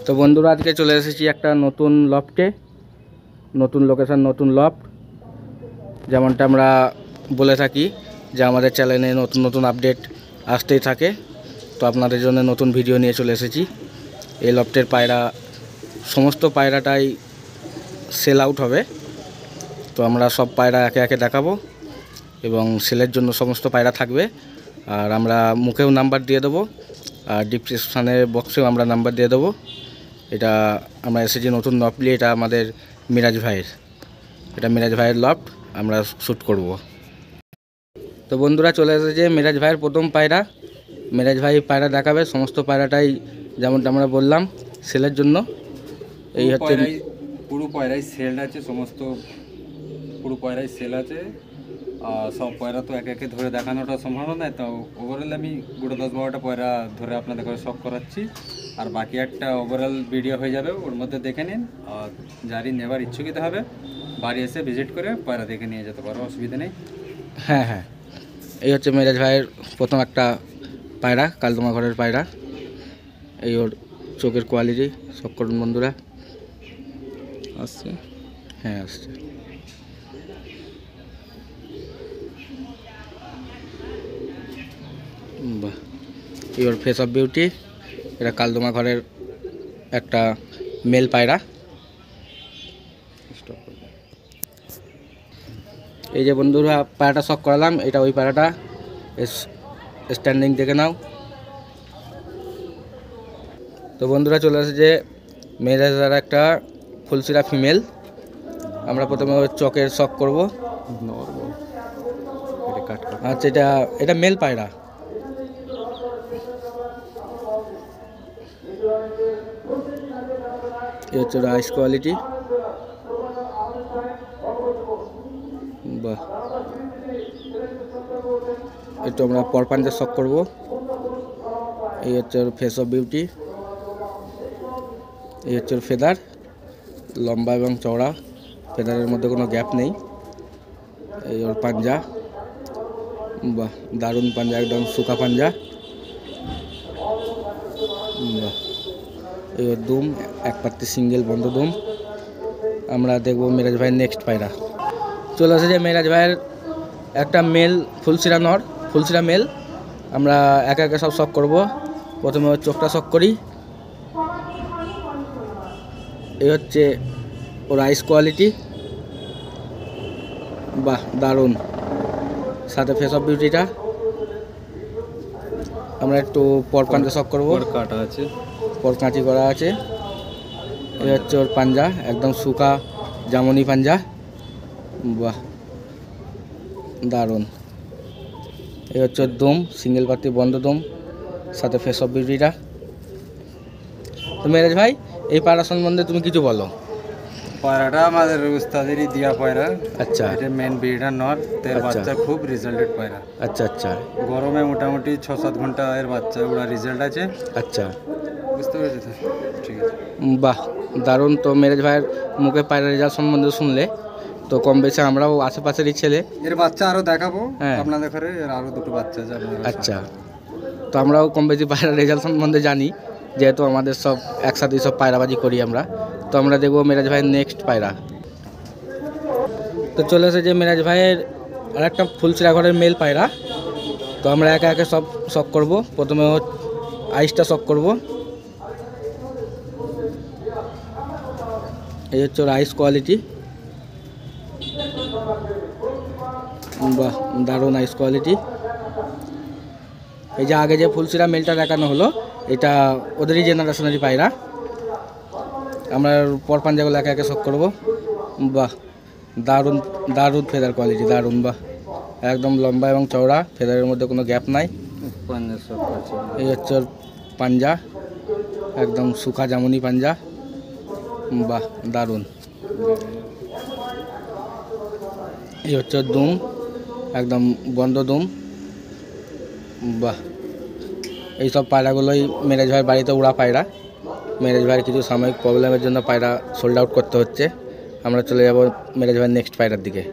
তো বন্ধুরা আজকে চলে এসেছি একটা নতুন লফটে, নতুন লোকেশন, নতুন লফট। যেমনটা আমরা বলে থাকি যে আমাদের চ্যানেলে নতুন নতুন আপডেট আসতেই থাকে, তো আপনাদের জন্য নতুন ভিডিও নিয়ে চলে এসেছি। এই লফটের পায়রা, সমস্ত পায়রাটাই সেল আউট হবে, তো আমরা সব পায়রা একে একে দেখাবো এবং সেলের জন্য সমস্ত পায়রা থাকবে। আর আমরা মুখেও নাম্বার দিয়ে দেবো, আর ডিসক্রিপশানের বক্সেও আমরা নাম্বার দিয়ে দেবো। এটা আমরা এসেছি নতুন লফট নিয়ে, এটা আমাদের মিরাজ ভাইয়ের, এটা মিরাজ ভাইয়ের লফট, আমরা শ্যুট করব। তো বন্ধুরা চলে এসেছে মিরাজ ভাইয়ের প্রথম পায়রা। মিরাজ ভাই পায়রা দেখাবে, সমস্ত পায়রাটাই যেমনটা আমরা বললাম সেলের জন্য। এই হচ্ছে পুরো পায়রাই সেল আছে, সমস্ত পুরো পায়রাই সেল আছে। সব পায়রা তো একে একে ধরে দেখানোটা সম্ভব নয়, তো ওভারঅল আমি গোটা 10-12টা পায়রা ধরে আপনাদের করে শখ করাচ্ছি, আর বাকি একটা ওভারঅল ভিডিও হয়ে যাবে, ওর মধ্যে দেখে নিন। আর যারই নেবার ইচ্ছুকিত হবে বাড়ি এসে ভিজিট করে পায়রা দেখে নিয়ে যেতে পারো, অসুবিধা নেই। হ্যাঁ হ্যাঁ, এই হচ্ছে মিরাজ ভাইয়ের প্রথম একটা পায়রা, কালদমা ঘরের পায়রা। এই ওর চোখের কোয়ালিটি সব করুন বন্ধুরা। আসছে, হ্যাঁ আসছে। বাহ, ইওর ফেস অফ বিউটি। এটা কালদমা ঘরের একটা মেল পায়রা। এই যে বন্ধুরা পায়রাটা শখ করালাম, এটা ওই পায়রাটা, স্ট্যান্ডিং দেখে নাও। তো বন্ধুরা চলে আসে যে মেয়েদের একটা ফুলসিরা ফিমেল। আমরা প্রথমে ওর চকের শখ করব। আচ্ছা, এটা মেল পায়রা। এই হচ্ছে আইস কোয়ালিটি। বাহ, একটু আমরা পরপাঞ্জা শখ করব। এই হচ্ছে ওর ফেস অফ বিউটি। এই হচ্ছে ওর ফেদার, লম্বা এবং চওড়া, ফেদারের মধ্যে কোনো গ্যাপ নেই। এই ওর পাঞ্জা, বাহ দারুণ পাঞ্জা, একদম শুকা পাঞ্জা। বাহ, এই ওর দুম, এক পাত্তি সিঙ্গেল বন্ধ দুম। আমরা দেখব মিরাজ ভাইয়ের নেক্সট পায়রা। চলে আসে যে মিরাজ ভাইয়ের একটা মেল ফুলসিরা নর, ফুলসিরা মেল। আমরা একে একে সব শখ করব। প্রথমে ওর চোখটা শখ করি। এই হচ্ছে ওর আইস কোয়ালিটি। বাহ দারুণ, সাথে ফেস অফ বিউটিটা। আমরা একটু পরপাঞ্জা শখ করবো, কাটা আছে, পর কাঁচি করা আছে। এই হচ্ছে ওর পাঞ্জা, একদম শুকা জামনি পাঞ্জা। বাহ দারুণ। এই হচ্ছে ওর দম, সিঙ্গেল পাতি বন্ধ দম, সাথে ফেস অফ বিউটিটা। তো মিরাজ ভাই এই পায়রা সম্বন্ধে তুমি কিছু বলো। পায়রাটা আমাদের উস্তাদেরই দিয়া পায়রা। আচ্ছা, এটা মেন ব্রিডার নর, এর বাচ্চা খুব রেজাল্টেড পায়রা। আচ্ছা আচ্ছা, গরমে মোটামুটি 6-7 ঘন্টা এর বাচ্চা ওরা রেজাল্ট আছে। আচ্ছা বুঝতে পেরেছি তো, ঠিক আছে। বাহ দারুণ। তো মিরাজ ভাইয়ের মুখে পায়রা রেজাল্ট সম্বন্ধে শুনলে তো কম বেশি আমরাও আশেপাশেরই ছেলে, এর বাচ্চা আরও দেখাবো হ্যাঁ আপনাদের ঘরে, এর আরও দুটো বাচ্চা আছে আপনারা। আচ্ছা, তো আমরাও কম বেশি পায়রা রেজাল্ট সম্বন্ধে জানি, যেহেতু আমাদের সব একসাথেই সব পায়রাবাজি করি আমরা। তো আমরা দেখবো মিরাজ ভাইয়ের নেক্সট পায়রা। তো চলে এসেছে মিরাজ ভাইয়ের আর একটা ফুলসিরা ঘরের মেল পায়রা। তো আমরা একে একে সব শখ করব। প্রথমে আইসটা শখ করব। এই হচ্ছে ওর আইস কোয়ালিটি। বাহ দারুণ আইস কোয়ালিটি। এই যে আগে যে ফুলসিরা মেলটা দেখানো হলো, এটা ওদেরই জেনারেশনারি পায়রা। আমরা পর পাঞ্জাগুলো একে একে শখ করবো। বাহ দারুণ দারুণ ফেদার কোয়ালিটি, দারুণ। বাহ একদম লম্বা এবং চওড়া, ফেদারের মধ্যে কোনো গ্যাপ নাই। এই হচ্ছে ওর পাঞ্জা, একদম শুকা জামুনি পাঞ্জা। বাহ দারুণ। এই হচ্ছে ওর দুম, একদম বন্ধ দুম। বাহ, এইসব পায়রাগুলোই মিরাজ ভাইয়ের বাড়িতে উড়া পায়রা। মিরাজ ভাইয়ের কিছু সাময়িক প্রবলেমের জন্য পায়রা সোল্ড আউট করতে হচ্ছে। আমরা চলে যাব মিরাজ ভাইয়ের নেক্সট পায়রার দিকে।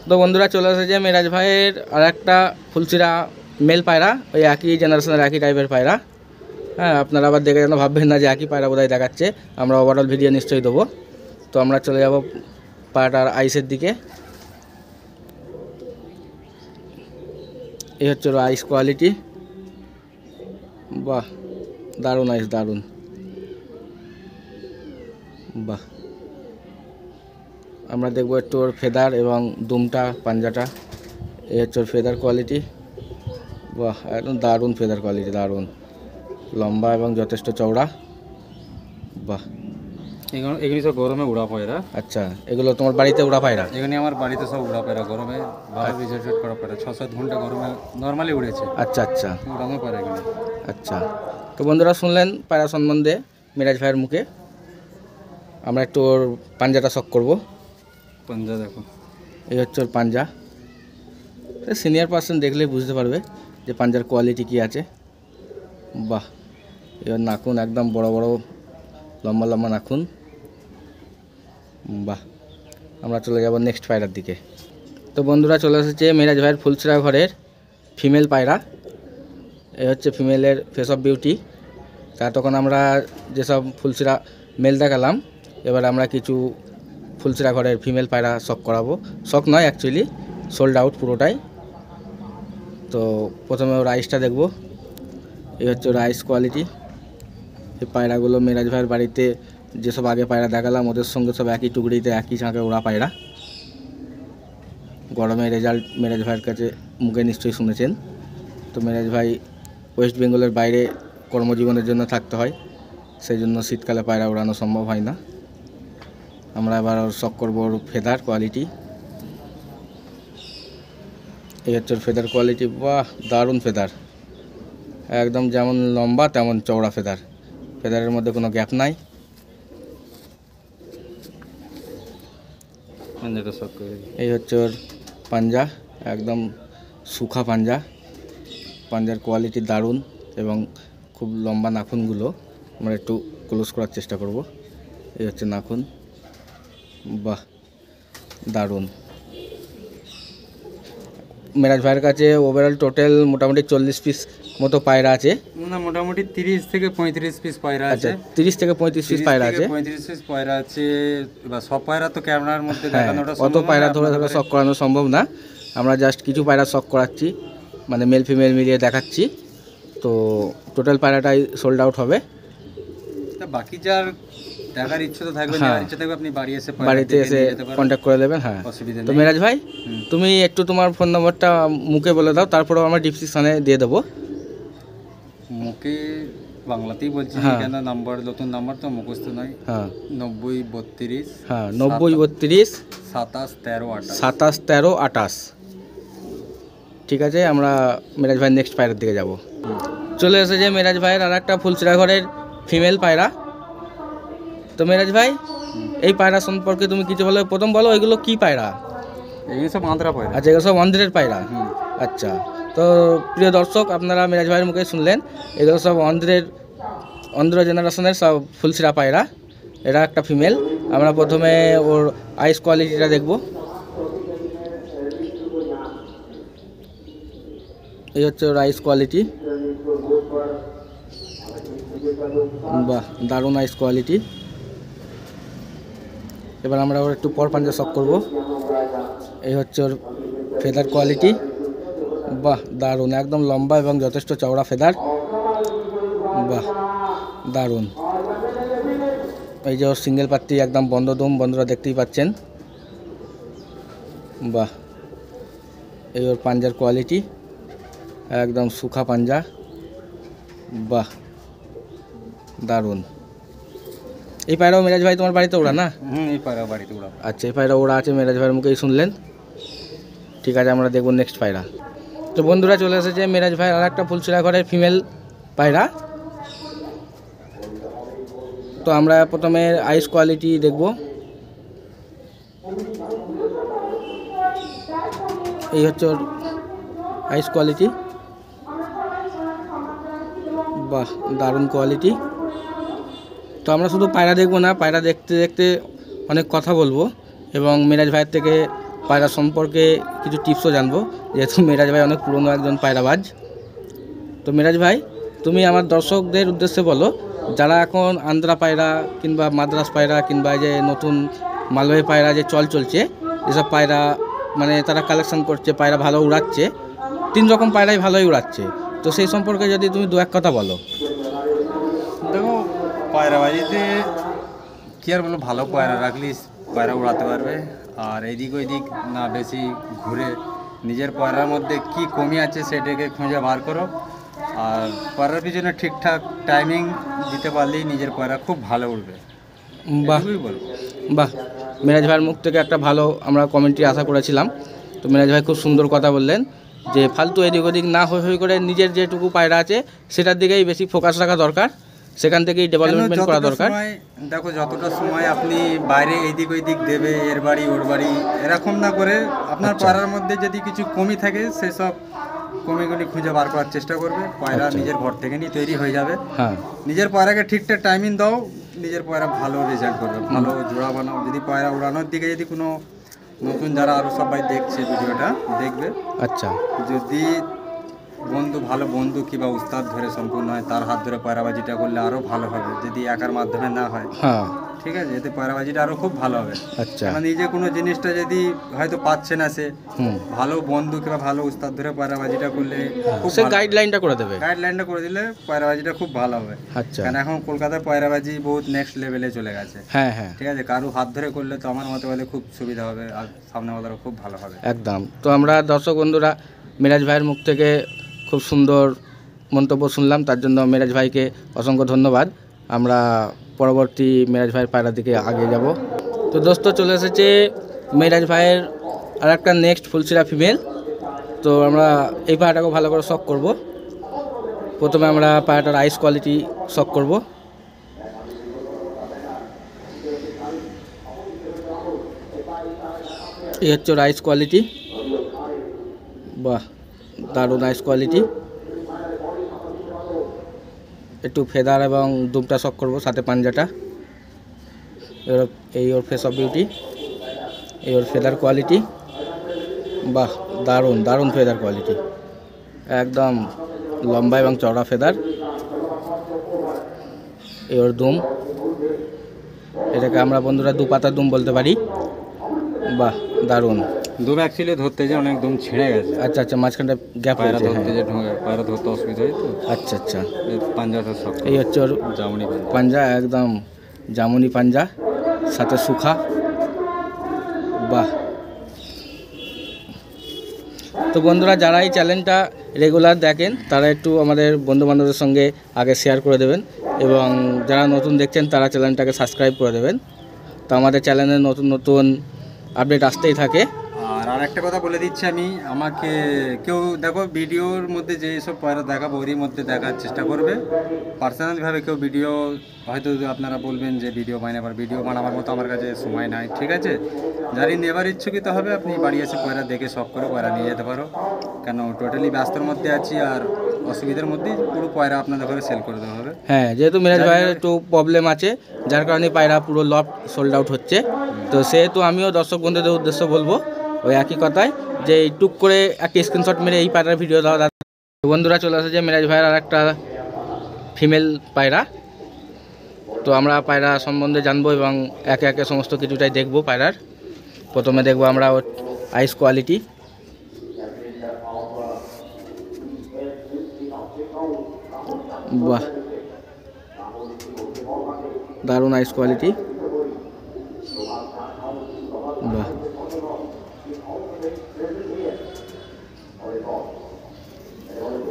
তো বন্ধুরা চলে এসেছে মিরাজ ভাইয়ের আর একটা ফুলসিরা মেল পায়রা, ওই একই জেনারেশনের একই টাইপের পায়রা। হ্যাঁ, আপনারা আবার দেখে যেন ভাববেন না যে একই পায়রা বোধহয় দেখাচ্ছে। আমরা ওভারঅল ভিডিও নিশ্চয়ই দেবো। তো আমরা চলে যাব পায়রাটার আইসের দিকে। এই হচ্ছে ওর আইস কোয়ালিটি। বাহ, দারুণ আইস, দারুণ। বাহ, আমরা দেখবো একটু ওর ফেদার এবং দুমটা, পাঞ্জাটা। এই হচ্ছে ওর ফেদার কোয়ালিটি। বাহ, একদম দারুণ ফেদার কোয়ালিটি, দারুণ লম্বা এবং যথেষ্ট চওড়া। বাহ, এগুলি সব গরমে উড়া পায়রা। আচ্ছা, এগুলো তোমার বাড়িতে উড়া পায়রা? এখানে আমার বাড়িতে সব উড়া পায়রা, গরমে ভালো রিজাল্ট করা পায়রা। 6-7 ঘন্টা গরমে নর্মালি উড়েছে। আচ্ছা আচ্ছা উড়ানো পায়রা এগুলি। আচ্ছা, তো বন্ধুরা শুনলেন পায়রা সম্বন্ধে মিরাজ ভাইয়ের মুখে। আমরা একটু ওর পাঞ্জাটা শক করব। পাঞ্জা দেখো, এই হচ্ছে ওর পাঞ্জা। সিনিয়র পার্সন দেখলেই বুঝতে পারবে যে পাঞ্জার কোয়ালিটি কী আছে। বাহ, এবার নাখুন একদম বড় বড় লম্বা লম্বা নাখুন। বাহ, আমরা চলে যাব নেক্সট পায়রার দিকে। তো বন্ধুরা চলে এসেছে মিরাজ ভাইয়ের ফুলছড়া ঘরের ফিমেল পায়রা। এই হচ্ছে ফিমেলের ফেস অফ বিউটি। তা তখন আমরা যেসব ফুলছড়া মেল দেখালাম, এবার আমরা কিছু ফুলছড়া ঘরের ফিমেল পায়রা শক করাবো। শক নয়, অ্যাকচুয়ালি সোল্ড আউট পুরোটাই। তো প্রথমে ওর আইসটা দেখব। এই হচ্ছে ওর আইস কোয়ালিটি। এই পায়রাগুলো মিরাজ ভাইয়ের বাড়িতে যেসব আগে পায়রা দেখালাম ওদের সঙ্গে সব একই টুকরিতে একই ঝাঁকে ওরা পায়রা। গরমের রেজাল্ট মিরাজ ভাইয়ের কাছে মুখে নিশ্চয়ই শুনেছেন। তো মিরাজ ভাই ওয়েস্ট বেঙ্গলের বাইরে কর্মজীবনের জন্য থাকতে হয়, সেই জন্য শীতকালে পায়রা ওড়ানো সম্ভব হয় না। আমরা এবার ওর শক করবো ওর ফেদার কোয়ালিটি। এই হচ্ছে ওর ফেদার কোয়ালিটি। বাহ, দারুণ ফেদার, একদম যেমন লম্বা তেমন চওড়া ফেদার। ফেদারের মধ্যে কোনো গ্যাপ নাই। পাঞ্জাটা শক করে। এই হচ্ছে ওর পাঞ্জা, একদম সুখা পাঞ্জা। পাঞ্জার কোয়ালিটি দারুণ এবং খুব লম্বা নাখুনগুলো আমরা একটু ক্লোজ করার চেষ্টা করব। এই হচ্ছে নাখুন। বাহ, দারুণ। মিরাজ ভাইয়ের কাছে ওভারঅল টোটাল মোটামুটি 40 পিস মতো পায়রা আছে। না, মোটামুটি 30 থেকে 35 পিস পায়রা আচ্ছা, আছে। 30 থেকে 35 পিস পায়রা আছে। 35 পিস পায়রা আছে। এবার সব পায়রা তো ক্যামেরার মধ্যে হ্যাঁ, দেখানোটা অত সম্ভব পায়রা না, ধরে ধরে শক করানো সম্ভব না। আমরা জাস্ট কিছু পায়রা শক করাচ্ছি, মানে মেল ফিমেল মিলিয়ে দেখাচ্ছি। তো টোটাল পায়রাটাই সোল্ড আউট হবে। তা বাকি যার দেখার ইচ্ছে তো থাকবে, হ্যাঁ, নেওয়ার ইচ্ছে থাকবে, আপনি বাড়িতে এসে কন্ট্যাক্ট করে দেবেন। হ্যাঁ, অসুবিধা তো নেই। মিরাজ ভাই তুমি একটু তোমার ফোন নম্বরটা মুখে বলে দাও, তারপরেও আমরা ডিসক্রিপশনে দিয়ে দেবো। মুখে বাংলাতেই বলছি, হ্যাঁ। কেন নাম্বার নতুন নাম্বার তো মুখস্থ নয়। হ্যাঁ 90 32 হ্যাঁ 90 32 27 13 28। 27 13 28। ঠিক আছে, আমরা মিরাজ ভাইয়ের নেক্সট পায়রার দিকে যাব। চলে এসেছে মিরাজ ভাইয়ের আর একটা ফুলছড়া ঘরের ফিমেল পায়রা। তো মিরাজ ভাই, এই পায়রা সম্পর্কে তুমি কিছু বলো। প্রথম বলো এগুলো কি পায়রা? এগুলো সব আন্ধ্রা পায়রা। আচ্ছা, এগুলো সব অন্ধ্রের পায়রা। আচ্ছা, তো প্রিয় দর্শক, আপনারা মিরাজ ভাইয়ের মুখে শুনলেন, এগুলো সব অন্ধ্র জেনারেশনের সব ফুলছড়া পায়রা। এরা একটা ফিমেল। আমরা প্রথমে ওর আইস কোয়ালিটিটা দেখব। এই হচ্ছে ওর আইস কোয়ালিটি। বাহ, দারুণ আইস কোয়ালিটি। এবার আমরা ওর একটু পর পাঞ্জা শক করব। এই হচ্ছে ওর ফেদার কোয়ালিটি। বাহ, দারুণ, একদম লম্বা এবং যথেষ্ট চওড়া ফেদার। বাহ, দারুণ। এই যে ওর সিঙ্গেল পাত্তি একদম বন্ধ দম, বন্ধুরা দেখতেই পাচ্ছেন। বাহ, এই ওর পাঞ্জার কোয়ালিটি, একদম সুখা পাঞ্জা। বাহ, দারুণ। এই পায়রাও মিরাজ ভাই তোমার বাড়িতে ওড়া না? এই পায়রা বাড়িতে ওড়া। আচ্ছা, এই পায়রা ওড়া আছে মিরাজ ভাইয়ের মুখেই শুনলেন। ঠিক আছে, আমরা দেখব নেক্সট পায়রা। তো বন্ধুরা চলে এসেছে মিরাজ ভাইয়ের আর একটা ফুলছড়া ঘরের ফিমেল পায়রা। তো আমরা প্রথমে আইস কোয়ালিটি দেখব। এই হচ্ছে ওর আইস কোয়ালিটি। বাহ, দারুণ কোয়ালিটি। তো আমরা শুধু পায়রা দেখব না, পায়রা দেখতে দেখতে অনেক কথা বলবো এবং মিরাজ ভাইয়ের থেকে পায়রা সম্পর্কে কিছু টিপসও জানবো, যেহেতু মিরাজ ভাই অনেক পুরনো একজন পায়রাবাজ। তো মিরাজ ভাই, তুমি আমার দর্শকদের উদ্দেশ্যে বলো, যারা এখন আন্ধ্রা পায়রা কিংবা মাদ্রাস পায়রা কিংবা এই যে নতুন মালয় পায়রা যে চলছে, এসব পায়রা মানে তারা কালেকশন করছে, পায়রা ভালো উড়াচ্ছে, 3 রকম পায়রাই ভালোই উড়াচ্ছে, তো সেই সম্পর্কে যদি তুমি 2-1 কথা বলো। দেখো, পায়রাবাজিতে কী আর বলো, ভালো পায়রা রাখলে পায়রা উড়াতে পারবে। আর এদিক ওইদিক না বেশি ঘুরে নিজের পায়রার মধ্যে কি কমি আছে সেটাকে খুঁজে বার করো। আর পায়রার পিছনে ঠিকঠাক টাইমিং দিতে পারলেই নিজের পায়রা খুব ভালো উঠবে। বাহ এটুকুই বলবো। বাহ, মিরাজ ভাইয়ের মুখ থেকে একটা ভালো আমরা কমেন্ট্রি আশা করেছিলাম। তো মিরাজ ভাই খুব সুন্দর কথা বললেন যে ফালতু এদিক ওদিক না হই করে নিজের যেটুকু পায়রা আছে সেটার দিকেই বেশি ফোকাস রাখা দরকার, সেখান থেকেই ডেভেলপমেন্ট করা দরকার। দেখো, যতটা সময় আপনি বাইরে এইদিক ওইদিক দেবে, এর বাড়ি ওর বাড়ি এরকম না করে আপনার পায়রার মধ্যে যদি কিছু কমি থাকে সেসব কমিগুলি খুঁজে বার করার চেষ্টা করবে। পায়রা নিজের ঘর থেকে নিয়ে তৈরি হয়ে যাবে। হ্যাঁ, নিজের পায়রাকে ঠিকঠাক টাইমিং দাও, নিজের পায়রা ভালো রেজাল্ট করবে, ভালো জোড়া বানাও। যদি পায়রা উড়ানোর দিকে যদি কোনো নতুন যারা আরও সবাই দেখছে ভিডিওটা দেখবে, আচ্ছা, যদি ভালো বন্ধু কিংবা উস্তাদ ধরে সম্পূর্ণ হয়, তার হাত ধরে পায়রাবাজিটা করলে আরও ভালো হবে। যদি একার মাধ্যমে না হয়, হ্যাঁ, ঠিক আছে, এতে পায়রাবাজিটা আরও খুব ভালো হবে। আচ্ছা, কারণ নিজে কোনো জিনিসটা যদি হয়তো পাচ্ছে না, সে ভালো বন্ধু কিংবা ভালো উস্তাদ ধরে পায়রাবাজিটা করলে সে গাইডলাইনটা করে দেবে, গাইডলাইনটা করে দিলে পায়রাবাজিটা খুব ভালো হবে। আচ্ছা, কারণ এখন কলকাতার পায়রাবাজি বহুত নেক্সট লেভেলে চলে গেছে। হ্যাঁ হ্যাঁ, ঠিক আছে, কারো হাত ধরে করলে তো আমার মতে বলে খুব সুবিধা হবে, আর সামনেওয়ালারও খুব ভালো হবে। একদম। তো আমরা দর্শক বন্ধুরা মিরাজ ভাইয়ের মুখ থেকে খুব সুন্দর মন্তব্য শুনলাম, তার জন্য মিরাজ ভাইকে অসংখ্য ধন্যবাদ। আমরা পরবর্তী মিরাজ ভাইয়ের পায়রার দিকে আগে যাব। তো দোস্ত, চলে এসেছে মিরাজ ভাইয়ের আর একটা নেক্সট ফুলসিরা ফিমেল। তো আমরা এই পায়রাটাকে ভালো করে শক করব। প্রথমে আমরা পায়রাটার আইস কোয়ালিটি শক করব। এই হচ্ছে ওর আইস কোয়ালিটি। বাহ, দারুণ আইস কোয়ালিটি। একটু ফেদার এবং দুমটা শক করবো, সাথে পাঞ্জাটা। এই ওর ফেস অফ বিউটি, এই ওর ফেদার কোয়ালিটি। বাহ, দারুণ দারুণ ফেদার কোয়ালিটি, একদম লম্বা এবং চওড়া ফেদার। এই ওর দুম, এটাকে আমরা বন্ধুরা 2 পাতার দুম বলতে পারি। বাহ, দারুণ। দুম অ্যাকচুয়ালি ধরতে যে অনেক দুম ছিঁড়ে গেছে। আচ্ছা আচ্ছা, মাঝখানটা গ্যাপ পায়রা হয়েছে। ধরতে যে পায়রা ধরতে অসুবিধা হয় তো। আচ্ছা আচ্ছা, পাঞ্জাটা সব এই হচ্ছে ওর জামুনি পাঞ্জা, একদম জামুনি পাঞ্জা, সাথে সুখা। বাহ। তো বন্ধুরা, যারা এই চ্যানেলটা রেগুলার দেখেন তারা একটু আমাদের বন্ধুবান্ধবদের সঙ্গে আগে শেয়ার করে দেবেন, এবং যারা নতুন দেখছেন তারা চ্যানেলটাকে সাবস্ক্রাইব করে দেবেন। তো আমাদের চ্যানেলে নতুন নতুন আপডেট আসতেই থাকে। আর একটা কথা বলে দিচ্ছি আমি, আমাকে কেউ দেখো ভিডিওর মধ্যে যে সব পয়রা দেখাবো ওরই মধ্যে দেখার চেষ্টা করবে। পার্সোনালভাবে কেউ ভিডিও হয়তো আপনারা বলবেন যে ভিডিও বানাবার ভিডিও বানাবার মতো আমার কাছে সময় নাই, ঠিক আছে। যারই নেবার ইচ্ছুকিত হবে আপনি বাড়ি এসে পয়রা দেখে শখ করে পয়রা নিয়ে যেতে পারো। কেন টোটালি ব্যস্তর মধ্যে আছি আর অসুবিধার মধ্যেই পুরো পয়রা আপনাদের ঘরে সেল করে দেওয়া হবে। হ্যাঁ, যেহেতু মিরাজ ভাইয়ের একটু প্রবলেম আছে, যার কারণে পায়রা পুরো লট সোল্ড আউট হচ্ছে। তো সেহেতু আমিও দর্শক বন্ধুদের উদ্দেশ্য বলবো ওই একই কথাই, যে টুক করে একটা স্ক্রিনশট মেরে এই পায়রার ভিডিও দেওয়া। বন্ধুরা, চলে আসে যে মিরাজ ভাইয়ের আর একটা ফিমেল পায়রা। তো আমরা পায়রা সম্বন্ধে জানবো এবং একে একে সমস্ত কিছুটাই দেখবো পায়রার। প্রথমে দেখবো আমরা ওর আইস কোয়ালিটি। বাহ, দারুণ আইস কোয়ালিটি। বাহ,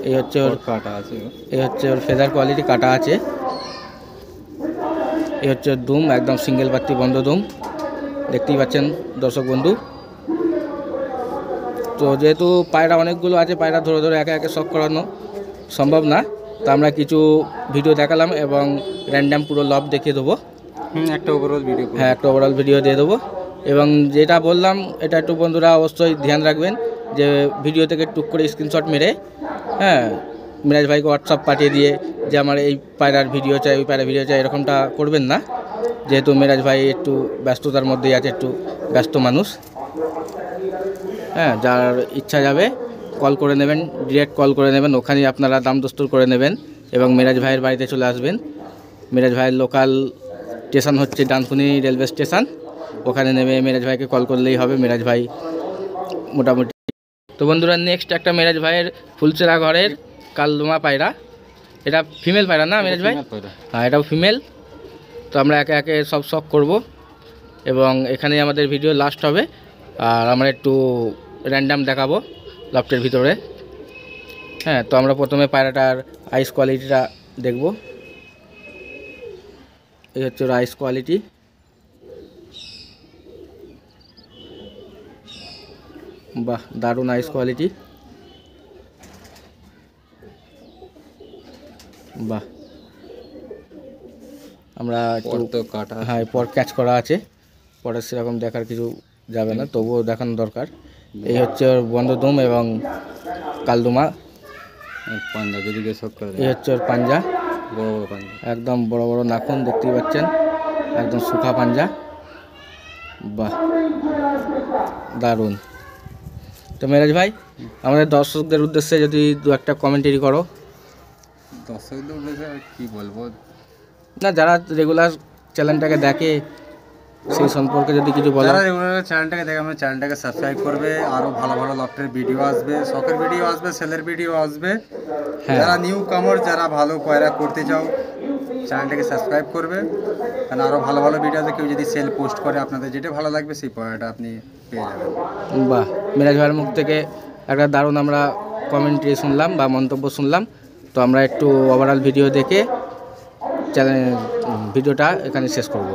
এই হচ্ছে ওর কাটা আছে, এই হচ্ছে ওর ফেদার কোয়ালিটি, কাটা আছে। এই হচ্ছে ওর দুম, একদম সিঙ্গেল পাত্তি বন্ধ দুম, দেখতেই পাচ্ছেন দর্শক বন্ধু। তো যেহেতু পায়রা অনেকগুলো আছে, পায়রা ধরে ধরে একে একে শখ করানো সম্ভব না, তো আমরা কিছু ভিডিও দেখালাম এবং র্যান্ডাম পুরো লব দেখিয়ে দেবো। একটা ওভারঅল ভিডিও, হ্যাঁ, একটা ওভারঅল ভিডিও দিয়ে দেবো। এবং যেটা বললাম এটা একটু বন্ধুরা অবশ্যই ধ্যান রাখবেন, যে ভিডিও থেকে টুক করে স্ক্রিনশট মেরে, হ্যাঁ, মিরাজ ভাইকে হোয়াটসঅ্যাপ পাঠিয়ে দিয়ে যে আমার এই পায়রার ভিডিও চাই, ওই পায়রার ভিডিও চাই, এরকমটা করবেন না। যেহেতু মিরাজ ভাই একটু ব্যস্ততার মধ্যেই আছে, একটু ব্যস্ত মানুষ। হ্যাঁ, যার ইচ্ছা যাবে কল করে নেবেন, ডিরেক্ট কল করে নেবেন, ওখানেই আপনারা দাম দস্তুর করে নেবেন এবং মিরাজ ভাইয়ের বাড়িতে চলে আসবেন। মিরাজ ভাইয়ের লোকাল স্টেশন হচ্ছে ডানকুনি রেলওয়ে স্টেশন, ওখানে নেমে মিরাজ ভাইকে কল করলেই হবে। মিরাজ ভাই মোটামুটি। তো বন্ধুরা, নেক্সট একটা মিরাজ ভাইয়ের ফুলচেরা ঘরের কালদমা পায়রা, এটা ফিমেল পায়রা না মিরাজ ভাই? হ্যাঁ, এটাও ফিমেল। তো আমরা একে একে সব শখ করব এবং এখানেই আমাদের ভিডিও লাস্ট হবে। আর আমরা একটু র্যান্ডাম দেখাবো লফটের ভিতরে। হ্যাঁ, তো আমরা প্রথমে পায়রাটার আইস কোয়ালিটিটা দেখব। এই হচ্ছে ওর আইস কোয়ালিটি। বাহ, দারুণ আইস কোয়ালিটি। বাহ, আমরা একটু কাটা, হ্যাঁ পর ক্যাচ করা আছে, পরে সেরকম দেখার কিছু যাবে না, তবুও দেখানো দরকার। এই হচ্ছে ওর বন্ধদুম এবং কালদুমা। পাঞ্জা যেদিকে শখ করে, এই হচ্ছে ওর পাঞ্জা, বড় বড় পাঞ্জা, একদম বড় বড় নাখুন দেখতেই পাচ্ছেন, একদম শুকা পাঞ্জা। বাহ, দারুণ। তো মিরাজ ভাই, আমাদের দর্শকদের উদ্দেশ্যে যদি দু একটা কমেন্টারি করো। দর্শকদের উদ্দেশ্যে কী বলবো, না, যারা রেগুলার চ্যানেলটাকে দেখে সেই সম্পর্কে যদি কিছু বলো। যারা রেগুলার চ্যানেলটাকে দেখে আমার চ্যানেলটাকে সাবস্ক্রাইব করবে, আরও ভালো ভালো লফটের ভিডিও আসবে, শখের ভিডিও আসবে, সেলের ভিডিও আসবে। হ্যাঁ। যারা নিউ কামার, যারা ভালো পয়রা করতে চাও, চ্যানেলটাকে সাবস্ক্রাইব করবে, কারণ আরও ভালো ভালো ভিডিও আছে। কেউ যদি সেল পোস্ট করে, আপনাদের যেটা ভালো লাগবে সেই পয়রাটা আপনি পেয়ে যাবেন। বাহ, মিরাজ ভাইয়ের মুখ থেকে একটা দারুণ আমরা কমেন্ট্রি শুনলাম বা মন্তব্য শুনলাম। তো আমরা একটু ওভারঅল ভিডিও দেখে চ্যানেল ভিডিওটা এখানে শেষ করব।